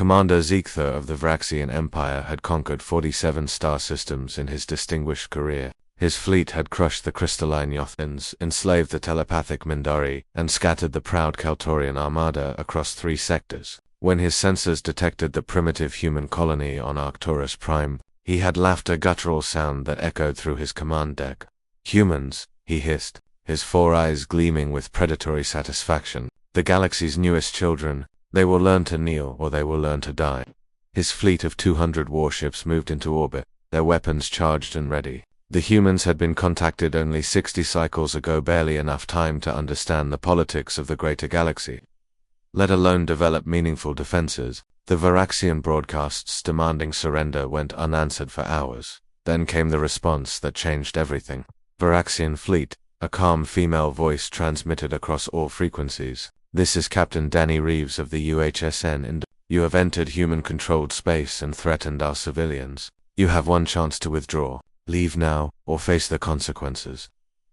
Commander Ziegther of the Vraxian Empire had conquered 47 star systems in his distinguished career. His fleet had crushed the crystalline Yothans, enslaved the telepathic Mindari, and scattered the proud Kaltorian armada across 3 sectors. When his sensors detected the primitive human colony on Arcturus Prime, he had laughed a guttural sound that echoed through his command deck. "Humans," he hissed, his 4 eyes gleaming with predatory satisfaction. "The galaxy's newest children. They will learn to kneel or they will learn to die." His fleet of 200 warships moved into orbit, their weapons charged and ready. The humans had been contacted only 60 cycles ago, barely enough time to understand the politics of the greater galaxy, let alone develop meaningful defenses. The Varaxian broadcasts demanding surrender went unanswered for hours. Then came the response that changed everything. "Varaxian fleet," a calm female voice transmitted across all frequencies. "This is Captain Danny Reeves of the UHSN, and you have entered human-controlled space and threatened our civilians. You have one chance to withdraw. Leave now, or face the consequences."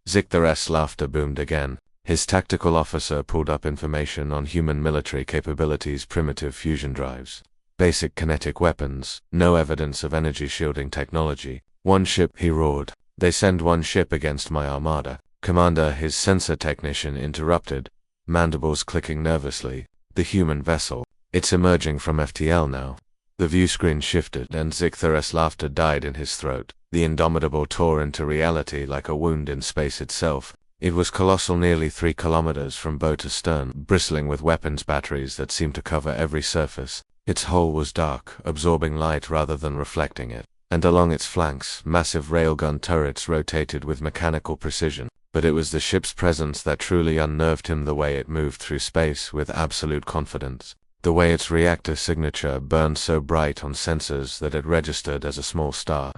Ziegther's laughter boomed again. His tactical officer pulled up information on human military capabilities: primitive fusion drives, basic kinetic weapons, no evidence of energy shielding technology. "One ship," he roared. "They send one ship against my armada." "Commander," his sensor technician interrupted, mandibles clicking nervously. "The human vessel. It's emerging from FTL now." The view screen shifted, and Ziegther's laughter died in his throat. The Indomitable tore into reality like a wound in space itself. It was colossal, nearly 3 kilometers from bow to stern, bristling with weapons batteries that seemed to cover every surface. Its hull was dark, absorbing light rather than reflecting it, and along its flanks, massive railgun turrets rotated with mechanical precision. But it was the ship's presence that truly unnerved him, the way it moved through space with absolute confidence. The way its reactor signature burned so bright on sensors that it registered as a small star.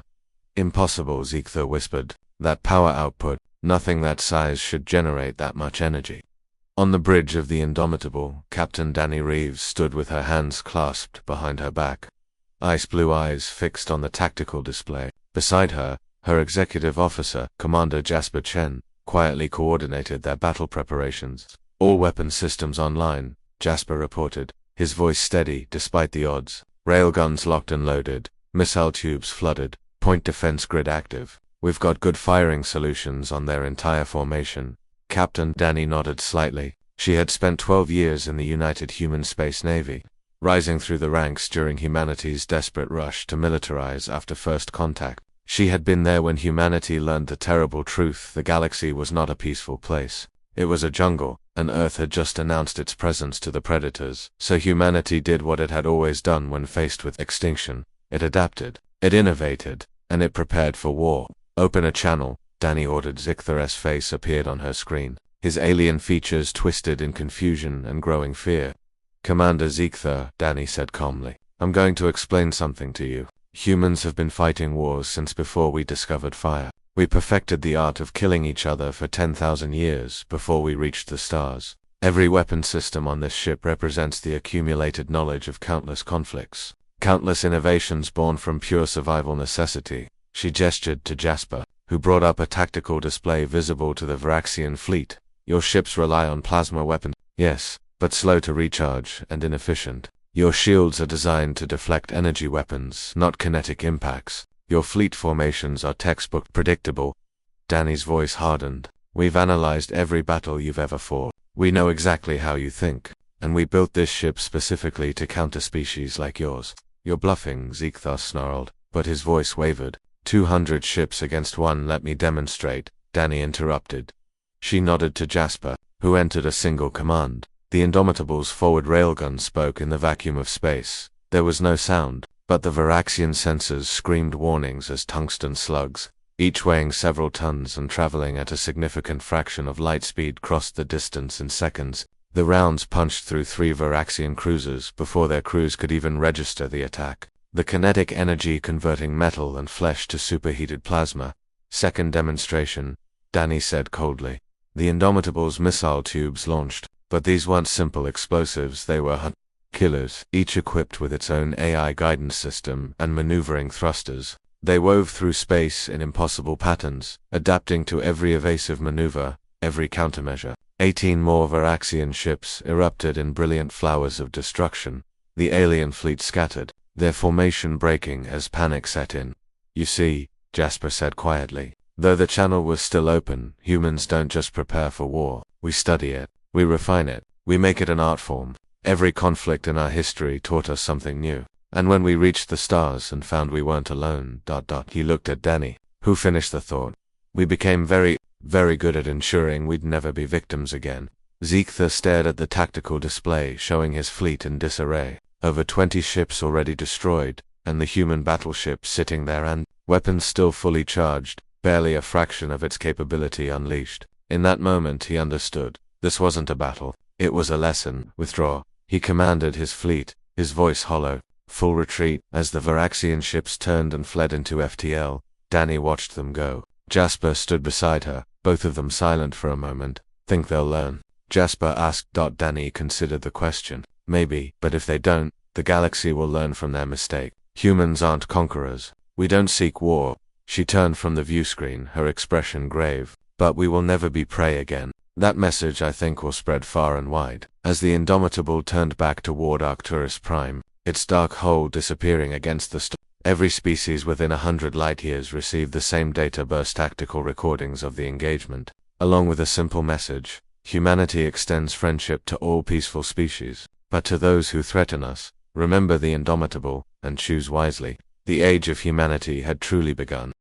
"Impossible," Ziegther whispered. "That power output, nothing that size should generate that much energy." On the bridge of the Indomitable, Captain Danny Reeves stood with her hands clasped behind her back, ice blue eyes fixed on the tactical display. Beside her, her executive officer, Commander Jasper Chen, quietly coordinated their battle preparations. "All weapon systems online," Jasper reported, his voice steady despite the odds. "Railguns locked and loaded, missile tubes flooded, point defense grid active. We've got good firing solutions on their entire formation." Captain Danny nodded slightly. She had spent 12 years in the United Human Space Navy, rising through the ranks during humanity's desperate rush to militarize after first contact. She had been there when humanity learned the terrible truth: the galaxy was not a peaceful place. It was a jungle, and Earth had just announced its presence to the predators. So humanity did what it had always done when faced with extinction. It adapted, it innovated, and it prepared for war. "Open a channel," Danny ordered. Ziegther's face appeared on her screen, his alien features twisted in confusion and growing fear. "Commander Ziegther," Danny said calmly, "I'm going to explain something to you. Humans have been fighting wars since before we discovered fire. We perfected the art of killing each other for 10,000 years before we reached the stars. Every weapon system on this ship represents the accumulated knowledge of countless conflicts, countless innovations born from pure survival necessity." She gestured to Jasper, who brought up a tactical display visible to the Varaxian fleet. "Your ships rely on plasma weapons." "Yes, but slow to recharge and inefficient. Your shields are designed to deflect energy weapons, not kinetic impacts. Your fleet formations are textbook predictable." Danny's voice hardened. "We've analyzed every battle you've ever fought. We know exactly how you think, and we built this ship specifically to counter species like yours." "You're bluffing," Ziegther snarled, but his voice wavered. 200 ships against one. "Let me demonstrate," Danny interrupted. She nodded to Jasper, who entered a single command. The Indomitable's forward railgun spoke in the vacuum of space. There was no sound, but the Varaxian sensors screamed warnings as tungsten slugs, each weighing several tons and traveling at a significant fraction of light speed, crossed the distance in seconds. The rounds punched through 3 Varaxian cruisers before their crews could even register the attack. The kinetic energy converting metal and flesh to superheated plasma. "Second demonstration," Danny said coldly. The Indomitable's missile tubes launched, but these weren't simple explosives. They were killers, each equipped with its own AI guidance system and maneuvering thrusters. They wove through space in impossible patterns, adapting to every evasive maneuver, every countermeasure. 18 more Varaxian ships erupted in brilliant flowers of destruction. The alien fleet scattered, their formation breaking as panic set in. You see, Jasper said quietly, though the channel was still open, humans don't just prepare for war. We study it, we refine it, we make it an art form. Every conflict in our history taught us something new. And when we reached the stars and found we weren't alone, he looked at Danny, who finished the thought. We became very, very good at ensuring we'd never be victims again. Ziegler stared at the tactical display showing his fleet in disarray. Over 20 ships already destroyed, and the human battleship sitting there and weapons still fully charged, barely a fraction of its capability unleashed. In that moment he understood. This wasn't a battle. It was a lesson. Withdraw. He commanded his fleet, his voice hollow. Full retreat. As the Varaxian ships turned and fled into FTL, Danny watched them go. Jasper stood beside her, both of them silent for a moment. Think they'll learn? Jasper asked. Danny considered the question. Maybe, but if they don't, the galaxy will learn from their mistake. Humans aren't conquerors. We don't seek war. She turned from the viewscreen, her expression grave. But we will never be prey again. That message, I think, will spread far and wide. As the Indomitable turned back toward Arcturus Prime, its dark hole disappearing against the star, every species within 100 light-years received the same data burst tactical recordings of the engagement, along with a simple message. Humanity extends friendship to all peaceful species, but to those who threaten us, remember the Indomitable, and choose wisely. The age of humanity had truly begun.